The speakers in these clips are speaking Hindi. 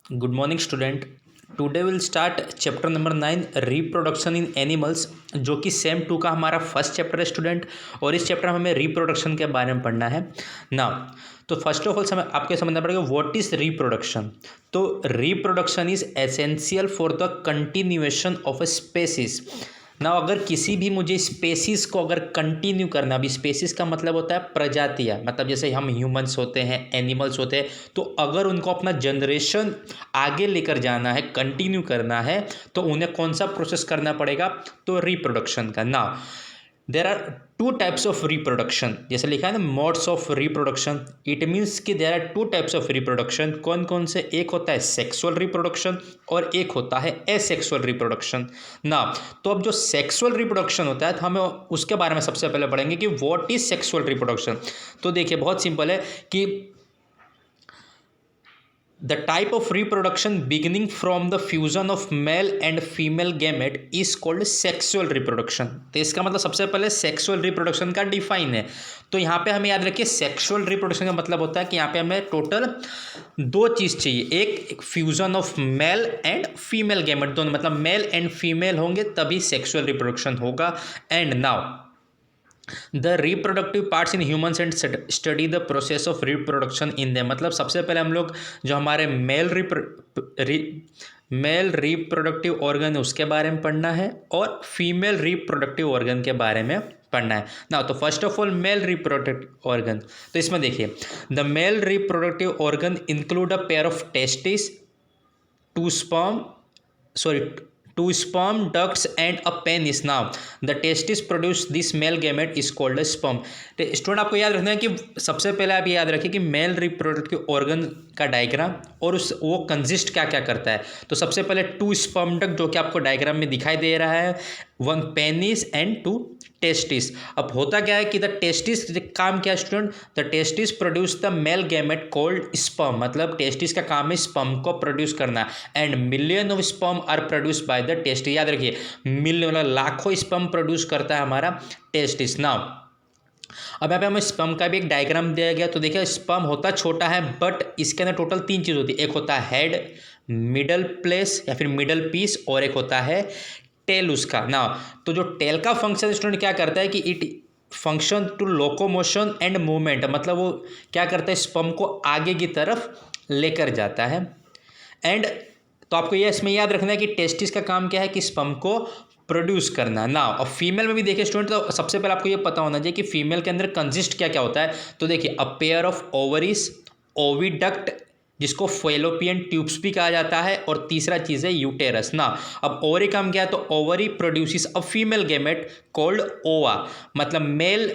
Good morning, student. Today we'll start chapter number 9 reproduction in animals, जो कि सेम 2 का हमारा फर्स्ट चैप्टर है स्टूडेंट। और इस चैप्टर में हमें रिप्रोडक्शन के बारे में पढ़ना है ना। तो फर्स्ट ऑफ ऑल आपको समझना पड़ेगा व्हाट इज रिप्रोडक्शन। तो reproduction is essential for the continuation of a species ना। अगर किसी भी मुझे स्पेसिस को अगर कंटिन्यू करना, अभी स्पेसिस का मतलब होता है प्रजातियाँ, मतलब जैसे हम ह्यूमंस होते हैं, एनिमल्स होते हैं, तो अगर उनको अपना जनरेशन आगे लेकर जाना है, कंटिन्यू करना है, तो उन्हें कौन सा प्रोसेस करना पड़ेगा, तो रिप्रोडक्शन का ना। There are 2 types of reproduction, जैसे लिखा है ना modes of reproduction. It means कि there are 2 types of reproduction. कौन कौन से? एक होता है सेक्सुअल रिप्रोडक्शन और एक होता है एसेक्सुअल रिप्रोडक्शन ना। तो अब जो सेक्सुअल रिप्रोडक्शन होता है तो हमें उसके बारे में सबसे पहले पढ़ेंगे कि व्हाट इज सेक्सुअल रिप्रोडक्शन। तो देखिए बहुत सिंपल है कि the type of reproduction beginning from the fusion of male and female gamete is called sexual reproduction। तो इसका मतलब सबसे पहले सेक्सुअल रिप्रोडक्शन का डिफाइन है। तो यहाँ पे हमें याद रखिए सेक्सुअल रिप्रोडक्शन का मतलब होता है कि यहाँ पे हमें टोटल 2 चीज़ चाहिए, एक fusion of male and female gamete, दोनों मतलब मेल एंड फीमेल होंगे तभी सेक्सुअल रिप्रोडक्शन होगा। And now the reproductive parts in humans and study the process of reproduction in them. मतलब सबसे पहले हम लोग जो हमारे मेल रिप्रोडक्टिव ऑर्गन है उसके बारे में पढ़ना है और फीमेल रिप्रोडक्टिव ऑर्गन के बारे में पढ़ना है ना। तो first of all male reproductive organ, तो इसमें देखिए the male reproductive organ include a pair of testis, two sperm sorry two sperm ducts and a penis. Now the testis produce this male gamete is called a sperm। Student आपको याद रखना है कि सबसे पहले आप याद रखिए कि मेल रिप्रोडक्टिव ऑर्गन का डायग्राम और उस वो कंजिस्ट क्या क्या करता है। तो सबसे पहले 2 स्पर्म डक्ट जो कि आपको डायग्राम में दिखाई दे रहा है, 1 पेनिस एंड 2 टेस्टिस। अब होता क्या है कि द टेस्टिस काम क्या है student, the testis produce the male gamete called sperm. मतलब टेस्टिस का काम है स्पर्म को प्रोड्यूस करना। And million of sperm are produce by the testis. याद रखिए मिलियन मतलब लाखों स्पर्म प्रोड्यूस करता है हमारा टेस्टिस ना। अब यहाँ पे हमें स्पर्म का भी एक डायग्राम दिया गया। तो देखिए स्पर्म होता छोटा है बट इसके अंदर टोटल 3 चीज़ होती है। एक होता है हेड, मिडल प्लेस या फिर मिडल पीस, और एक होता है टेल उसका ना। तो जो टेल का फंक्शन स्टूडेंट क्या करता है कि it function to locomotion and movement. मतलब वो क्या करता है स्पर्म को आगे की तरफ लेकर जाता है। एंड तो आपको ये इसमें याद रखना है कि टेस्टिस का काम क्या है कि स्पर्म को प्रोड्यूस करना ना। और फीमेल में भी देखिए स्टूडेंट, तो सबसे पहले आपको ये पता होना चाहिए कि फीमेल के अंदर कंजिस्ट क्या क्या होता है। तो देखिए अ पेयर ऑफ ओवरीज, ओविडक्ट जिसको फेलोपियन ट्यूब्स भी कहा जाता है, और तीसरा चीज़ है यूटेरस ना। अब ओवरी काम क्या है, तो ovary produces a female gamete called ova. मतलब मेल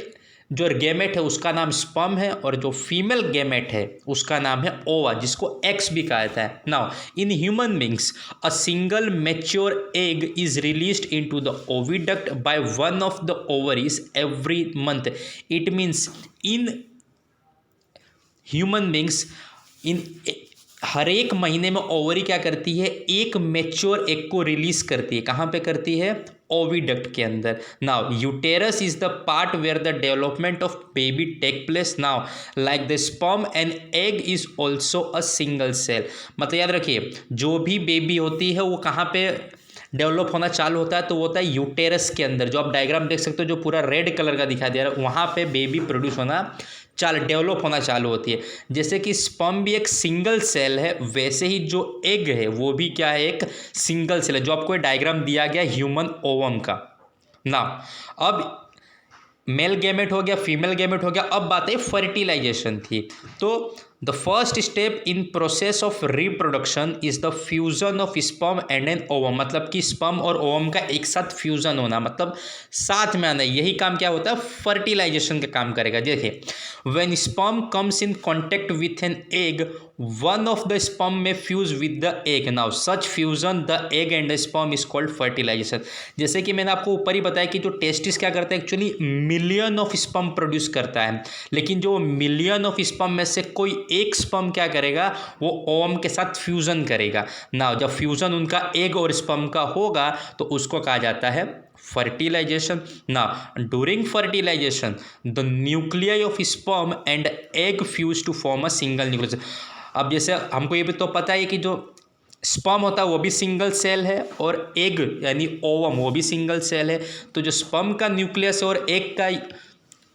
जो गैमेट है उसका नाम स्पर्म है और जो फीमेल गैमेट है उसका नाम है ओवा, जिसको एक्स भी कहा जाता है। Now in human beings a single mature egg is released into the oviduct by one of the ovaries every month. It means in human beings in हर एक महीने में ओवरी क्या करती है, एक मैच्योर एग को रिलीज करती है। कहाँ पे करती है? ओविडक्ट के अंदर। Now uterus is the part where the development of baby take place. Now like the sperm and egg is also a single cell. मतलब याद रखिए जो भी बेबी होती है वो कहाँ पे डेवलप होना चालू होता है, तो वो होता है यूटेरस के अंदर। जो आप डायग्राम देख सकते हो जो पूरा रेड कलर का दिखाई दे रहा है, वहाँ पे बेबी प्रोड्यूस होना डेवलप होना चालू होती है। जैसे कि स्पर्म भी एक सिंगल सेल है, वैसे ही जो एग है वो भी क्या है, एक सिंगल सेल है, जो आपको डायग्राम दिया गया ह्यूमन ओवम का ना। अब मेल गैमेट हो गया, फीमेल गैमेट हो गया, अब बात है फर्टिलाइजेशन थी। तो the first step in process of reproduction is the fusion of sperm and an ovum. मतलब कि स्पर्म और ओवम का एक साथ फ्यूजन होना, मतलब साथ में आना, यही काम क्या होता है, फर्टिलाइजेशन का काम करेगा। देखिए when sperm comes in contact with an egg, one of the sperm में fuse with the egg. Now such fusion the egg and the sperm is called fertilisation. जैसे कि मैंने आपको ऊपर ही बताया कि जो टेस्टिस क्या करता है, actually million of sperm produce करता है, लेकिन जो मिलियन ऑफ स्पर्म में से कोई एक स्पर्म क्या करेगा, वो ओवम के साथ फ्यूजन करेगा ना। जब फ्यूजन उनका एग और स्पर्म का होगा तो उसको कहा जाता है फर्टिलाइजेशन ना। During fertilisation the nuclei of sperm and egg fuse to form a single nucleus. अब जैसे हमको ये भी तो पता है कि जो स्पर्म होता है वो भी सिंगल सेल है, और एग यानी ओवम वो भी सिंगल सेल है। तो जो स्पर्म का न्यूक्लियस और एग का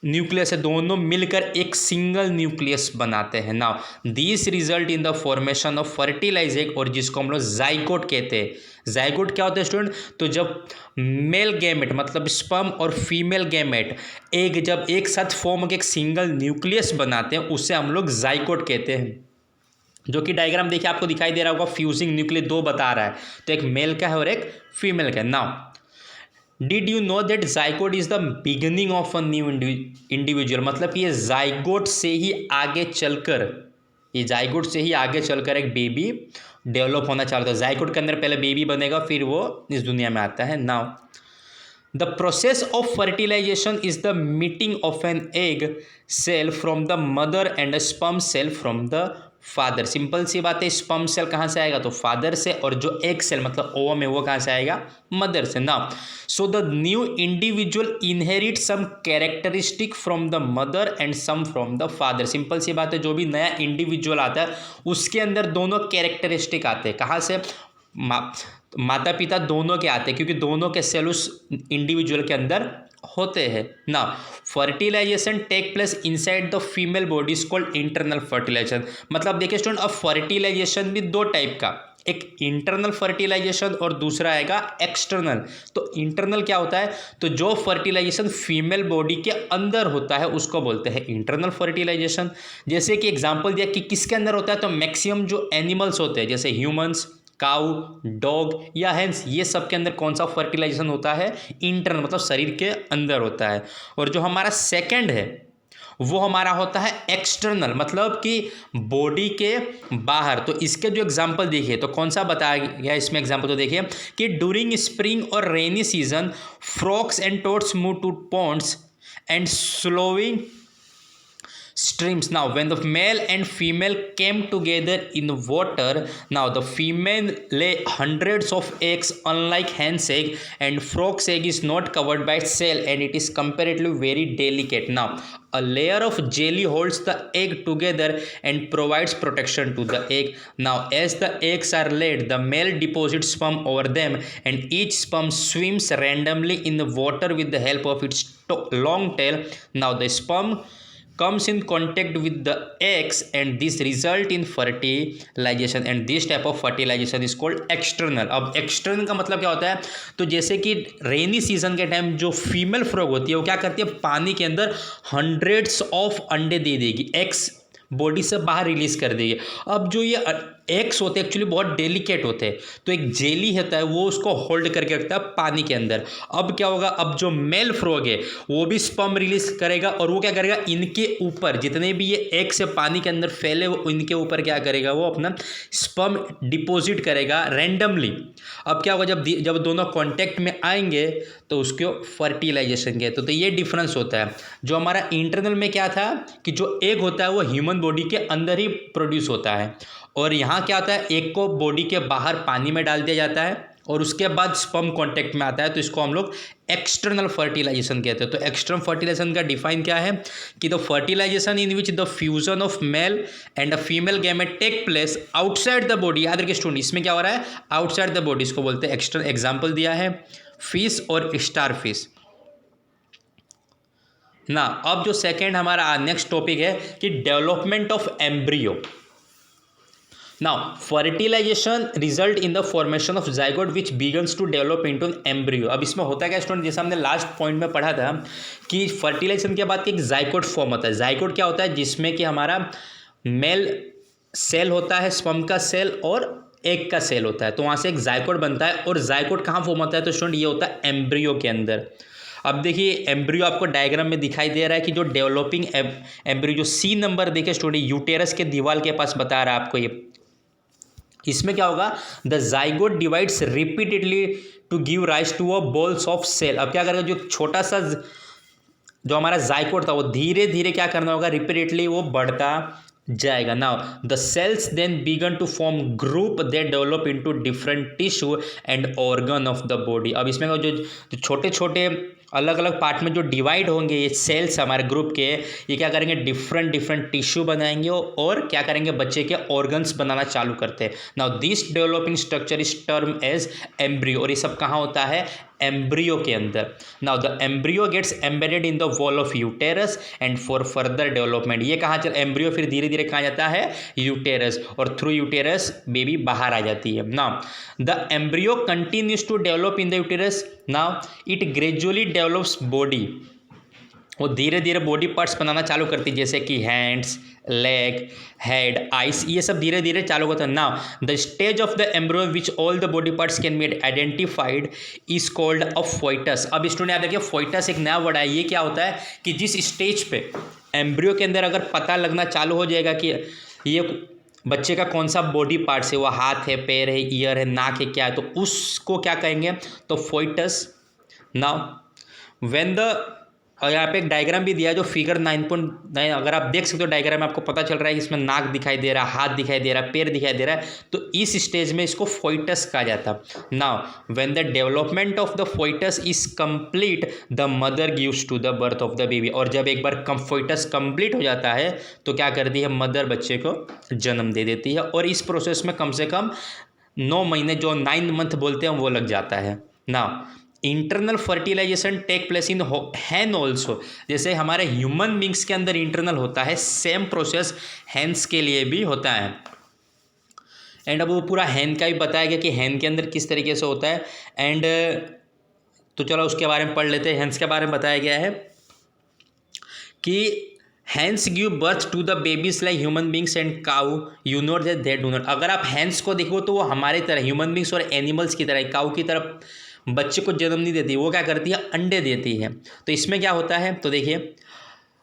न्यूक्लियस है, दोनों मिलकर एक सिंगल न्यूक्लियस बनाते हैं। Now this result in the formation of fertilize egg, और जिसको हम लोग जाइगोट कहते हैं। जाइगोट क्या होता है स्टूडेंट? तो जब मेल गैमेट मतलब स्पर्म और फीमेल गैमेट एग जब एक साथ फॉर्म होकर एक सिंगल न्यूक्लियस बनाते हैं, उसे हम लोग जाइगोट कहते हैं। जो कि डायग्राम देखिए आपको दिखाई दे रहा होगा, फ्यूजिंग न्यूक्लियस दो बता रहा है, तो एक मेल का है और एक फीमेल का है। Now did you know that zygote is the beginning of a new individual, मतलब कि ये जाइगोट से ही आगे चलकर, ये जाइगोट से ही आगे चलकर एक बेबी डेवलप होना चालू होता है। जाइगोट के अंदर पहले बेबी बनेगा, फिर वो इस दुनिया में आता है। Now the process of fertilisation is the meeting of an egg cell from the mother and a sperm cell from the father. Simple सी बात है, स्पर्म सेल कहाँ से आएगा? तो फादर से, और जो एग सेल मतलब ओवम है वो कहाँ से आएगा? मदर से। Now so the new individual inherit some characteristic from the mother and some from the father. Simple सी बात है, जो भी नया इंडिविजुअल आता है उसके अंदर दोनों कैरेक्टरिस्टिक आते हैं। कहाँ से? माता पिता दोनों के आते हैं, क्योंकि दोनों के सेल उस इंडिविजुअल के अंदर होते हैं। ना fertilisation take place inside the female body is called internal fertilisation. मतलब देखिए स्टूडेंट, अब फर्टिलाइजेशन भी दो टाइप का, एक इंटरनल फर्टिलाइजेशन और दूसरा आएगा एक्सटर्नल। तो इंटरनल क्या होता है? तो जो फर्टिलाइजेशन फीमेल बॉडी के अंदर होता है उसको बोलते हैं इंटरनल फर्टिलाइजेशन। जैसे कि एग्जांपल दिया कि किसके अंदर होता है, तो मैक्सिमम जो एनिमल्स होते हैं जैसे ह्यूमंस, काऊ, डॉग या हैंस, ये सब के अंदर कौन सा फर्टिलाइजेशन होता है? इंटरनल, मतलब शरीर के अंदर होता है। और जो हमारा सेकंड है वो हमारा होता है एक्सटर्नल, मतलब कि बॉडी के बाहर। तो इसके जो एग्जांपल देखिए तो कौन सा बताया गया इसमें एग्जांपल, तो देखिए कि ड्यूरिंग स्प्रिंग और rainy season frogs and toads move to ponds and slowing streams. Now when the male and female came together in water, now the female lay hundreds of eggs, unlike hen's egg, and frog's egg is not covered by cell and it is comparatively very delicate. Now a layer of jelly holds the egg together and provides protection to the egg. Now as the eggs are laid, the male deposits sperm over them and each sperm swims randomly in the water with the help of its long tail. Now the sperm comes in contact with the eggs and this result in fertilization and this type of fertilization is called external. अब external का मतलब क्या होता है? तो जैसे कि रेनी सीजन के टाइम जो फीमेल फ्रॉग होती है वो क्या करती है? पानी के अंदर हंड्रेड्स ऑफ अंडे दे देगी, एग्स बॉडी से बाहर रिलीज कर देगी। अब जो ये एग्स होते हैं एक्चुअली बहुत डेलिकेट होते हैं, तो एक जेली होता है वो उसको होल्ड करके रखता है पानी के अंदर। अब क्या होगा? अब जो मेल फ्रॉग है वो भी स्पर्म रिलीज करेगा और वो क्या करेगा? इनके ऊपर जितने भी ये एग से पानी के अंदर फैले वो इनके ऊपर क्या करेगा? वो अपना स्पर्म डिपॉजिट करेगा रैंडमली। अब क्या होगा? जब दोनों कॉन्टैक्ट में आएंगे तो उसको फर्टिलाइजेशन कहते हैं। तो ये डिफरेंस होता है। जो हमारा इंटरनल में क्या था कि जो एग होता है वो ह्यूमन बॉडी के अंदर ही प्रोड्यूस होता है, और यहाँ क्या होता है? एग को बॉडी के बाहर पानी में डाल दिया जाता है और उसके बाद स्पर्म कांटेक्ट में आता है, तो इसको हम लोग एक्सटर्नल फर्टिलाइजेशन कहते हैं। तो एक्सटर्नल फर्टिलाइजेशन का डिफाइन क्या है कि the fertilisation in which the fusion of male and a female gamete take place outside the body. याद रखिए स्टूडेंट, इसमें क्या हो रहा है? आउटसाइड द बॉडी, इसको बोलते हैं एक्सटर्नल। एग्जाम्पल दिया है फिश और स्टार फिश ना। अब जो सेकेंड हमारा नेक्स्ट टॉपिक है कि development of embryo. Now, fertilization result in the formation of zygote which begins to develop into an embryo. अब इसमें होता है क्या स्टूडेंट? जैसे हमने लास्ट पॉइंट में पढ़ा था कि फर्टिलाइजेशन के बाद एक जाइगोट फॉर्म होता है। जाइगोट क्या होता है? जिसमें कि हमारा मेल सेल होता है, स्पर्म का सेल और एग का सेल होता है, तो वहाँ से एक जाइगोट बनता है। और जाइगोट कहाँ फॉर्म होता है? तो स्टूडेंट ये होता है एम्ब्रियो के अंदर। अब देखिए एम्ब्रियो आपको डायग्राम में दिखाई दे रहा है कि जो डेवलपिंग एम्ब्रियो, जो सी नंबर देखिए स्टूडेंट, यूटेरस के दीवार के पास बता रहा है आपको ये। इसमें क्या होगा? The zygote divides repeatedly to give rise to a balls of cell. अब क्या करेगा? जो छोटा सा जो हमारा जाइगोट था वो धीरे धीरे क्या करना होगा? रिपीटेडली वो बढ़ता जाएगा। Now the cells then begin to form group they develop into different tissue and organ of the body. अब इसमें जो छोटे छोटे अलग अलग पार्ट में जो डिवाइड होंगे ये सेल्स हमारे ग्रुप के, ये क्या करेंगे, डिफरेंट डिफरेंट टिश्यू बनाएंगे और क्या करेंगे, बच्चे के ऑर्गन्स बनाना चालू करते हैं। Now this developing structure is term as embryo, और ये सब कहाँ होता है, एम्ब्रियो के अंदर। Now the embryo gets embedded in the wall of uterus and for further development, ये कहाँ चल, एम्ब्रियो फिर धीरे धीरे कहाँ जाता है, यूटेरस, और थ्रू यूटेरस बेबी बाहर आ जाती है। Now the embryo continues to develop in the uterus, now it gradually develops body, वो धीरे धीरे बॉडी पार्ट्स बनाना चालू करती है, जैसे कि हैंड्स, लेग, हेड, आइस, ये सब धीरे धीरे चालू होता है। Now the stage of the embryo which all the body parts can be identified is called a foetus. अब स्टूडेंट याद रखिए, फोइटस एक नया वर्ड है। ये क्या होता है कि जिस स्टेज पे एम्ब्रियो के अंदर अगर पता लगना चालू हो जाएगा कि ये बच्चे का कौन सा बॉडी पार्ट्स है, वो हाथ है, पैर है, ईयर है, नाक है, क्या है, तो उसको क्या कहेंगे, तो फोइटस। नाउ व्हेन द, और यहाँ पे एक डायग्राम भी दिया है जो फिगर 9.9, अगर आप देख सकते हो डायग्राम में आपको पता चल रहा है कि इसमें नाक दिखाई दे रहा है, हाथ दिखाई दे रहा है, पैर दिखाई दे रहा है, तो इस स्टेज में इसको फोइटस कहा जाता है। Now when the development of the foetus is complete the mother gives to the birth of the baby, और जब एक बार फोइटस कंप्लीट हो जाता है तो क्या करती है, मदर बच्चे को जन्म दे देती है, और इस प्रोसेस में कम से कम 9 महीने, जो 9 मंथ बोलते हैं, वो लग जाता है। Now internal fertilisation take place in hen also, जैसे हमारे ह्यूमन बींग्स के अंदर इंटरनल होता है, सेम प्रोसेस हैंस के लिए भी होता है। एंड अब वो पूरा हैन का भी बताया गया कि हैन के अंदर किस तरीके से होता है। एंड तो चलो उसके बारे में पढ़ लेते हैं। हैंस के बारे में बताया गया है कि hens give birth to the babies like human beings and cow, you note that they do not. अगर आप हैंस को देखो तो वो हमारी तरह, ह्यूमन बींग्स और एनिमल्स की तरह, काऊ की तरफ बच्चे को जन्म नहीं देती, वो क्या करती है, अंडे देती है। तो इसमें क्या होता है, तो देखिए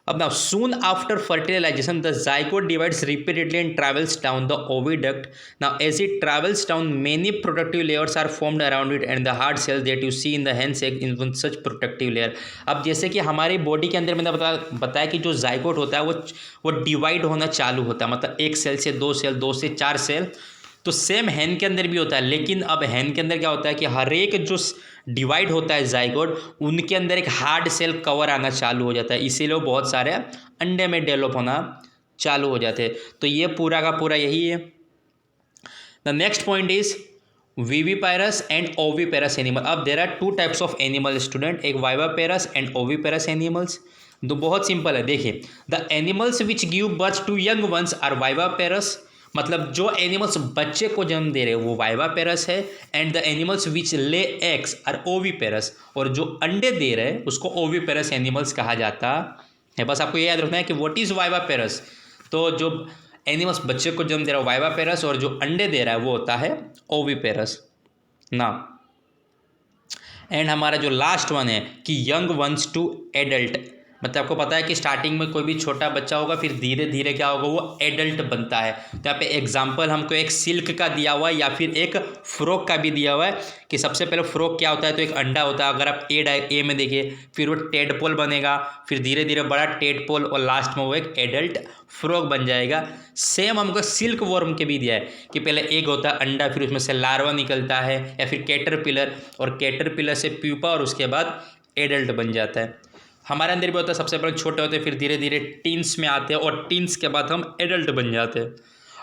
अब now soon after fertilisation the zygote divides repeatedly and travels down the oviduct. Now as it travels down many protective layers are formed around it and the hard shells that you see in the hen's egg in such protective layer. अब जैसे कि हमारी बॉडी के अंदर मैंने बताया कि जो जाइगोट होता है वो डिवाइड होना चालू होता है, मतलब 1 सेल से 2 सेल, 2 से 4 सेल, तो सेम हैन के अंदर भी होता है। लेकिन अब हैन के अंदर क्या होता है कि हर एक जो डिवाइड होता है जाइगोट, उनके अंदर एक हार्ड सेल कवर आना चालू हो जाता है, इसीलिए वो बहुत सारे अंडे में डेवलप होना चालू हो जाते हैं। तो ये पूरा का पूरा यही है। The next point is viviparous and oviparous animal. अब there are 2 types of animal student, एक विविपायरस एंड ओविपेरस एनिमल्स। तो बहुत सिंपल है, देखिए the animals which give birth to young ones are viviparous, मतलब जो एनिमल्स बच्चे को जन्म दे रहे हैं वो विविपेरस है, and the animals which lay eggs are oviparous, और जो अंडे दे रहे हैं उसको ओविपेरस एनिमल्स कहा जाता है। बस आपको ये याद रखना है कि व्हाट इज विविपेरस, तो जो एनिमल्स बच्चे को जन्म दे रहा है विविपेरस, और जो अंडे दे रहा है वो होता है ओविपेरस ना। एंड हमारा जो लास्ट वन है कि यंग वंस टू एडल्ट, मतलब आपको पता है कि स्टार्टिंग में कोई भी छोटा बच्चा होगा, फिर धीरे धीरे क्या होगा, वो एडल्ट बनता है। तो यहाँ पे एग्जांपल हमको एक सिल्क का दिया हुआ है या फिर एक फ्रॉक का भी दिया हुआ है कि सबसे पहले फ्रॉक क्या होता है, तो एक अंडा होता है। अगर आप ए में देखिए, फिर वो टेडपोल बनेगा, फिर धीरे धीरे बड़ा टेडपोल, और लास्ट में वो एक एडल्ट फ्रॉक बन जाएगा। सेम हमको सिल्क वर्म के भी दिया है कि पहले एग होता है, अंडा, फिर उसमें से लार्वा निकलता है, या फिर कैटरपिलर, और कैटरपिलर से प्यूपा, और उसके बाद एडल्ट बन जाता है। हमारे अंदर भी होता है, सबसे पहले छोटे होते हैं, फिर धीरे धीरे टीन्स में आते हैं, और टीन्स के बाद हम एडल्ट बन जाते हैं।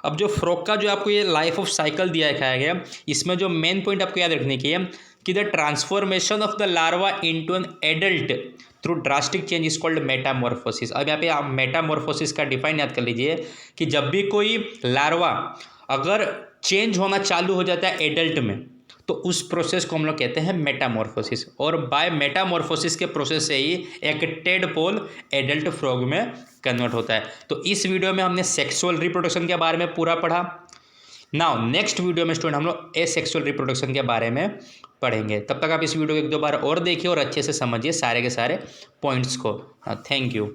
अब जो फ्रॉक का जो आपको ये लाइफ ऑफ साइकिल दिया दिखाया गया, इसमें जो मेन पॉइंट आपको याद रखने की है कि the transformation of the larva into an adult through drastic change is called Metamorphosis. अब यहाँ पे आप मेटामॉर्फोसिस का डिफाइन याद कर लीजिए कि जब भी कोई लार्वा अगर चेंज होना चालू हो जाता है एडल्ट में, तो उस प्रोसेस को हम लोग कहते हैं मेटामॉर्फोसिस, और बाय मेटामॉर्फोसिस के प्रोसेस से ही एक टेडपोल एडल्ट फ्रॉग में कन्वर्ट होता है। तो इस वीडियो में हमने सेक्सुअल रिप्रोडक्शन के बारे में पूरा पढ़ा। नाउ नेक्स्ट वीडियो में स्टूडेंट हम लोग एसेक्सुअल रिप्रोडक्शन के बारे में पढ़ेंगे। तब तक आप इस वीडियो को 1-2 बार और देखिए और अच्छे से समझिए सारे के सारे पॉइंट्स को। Thank you.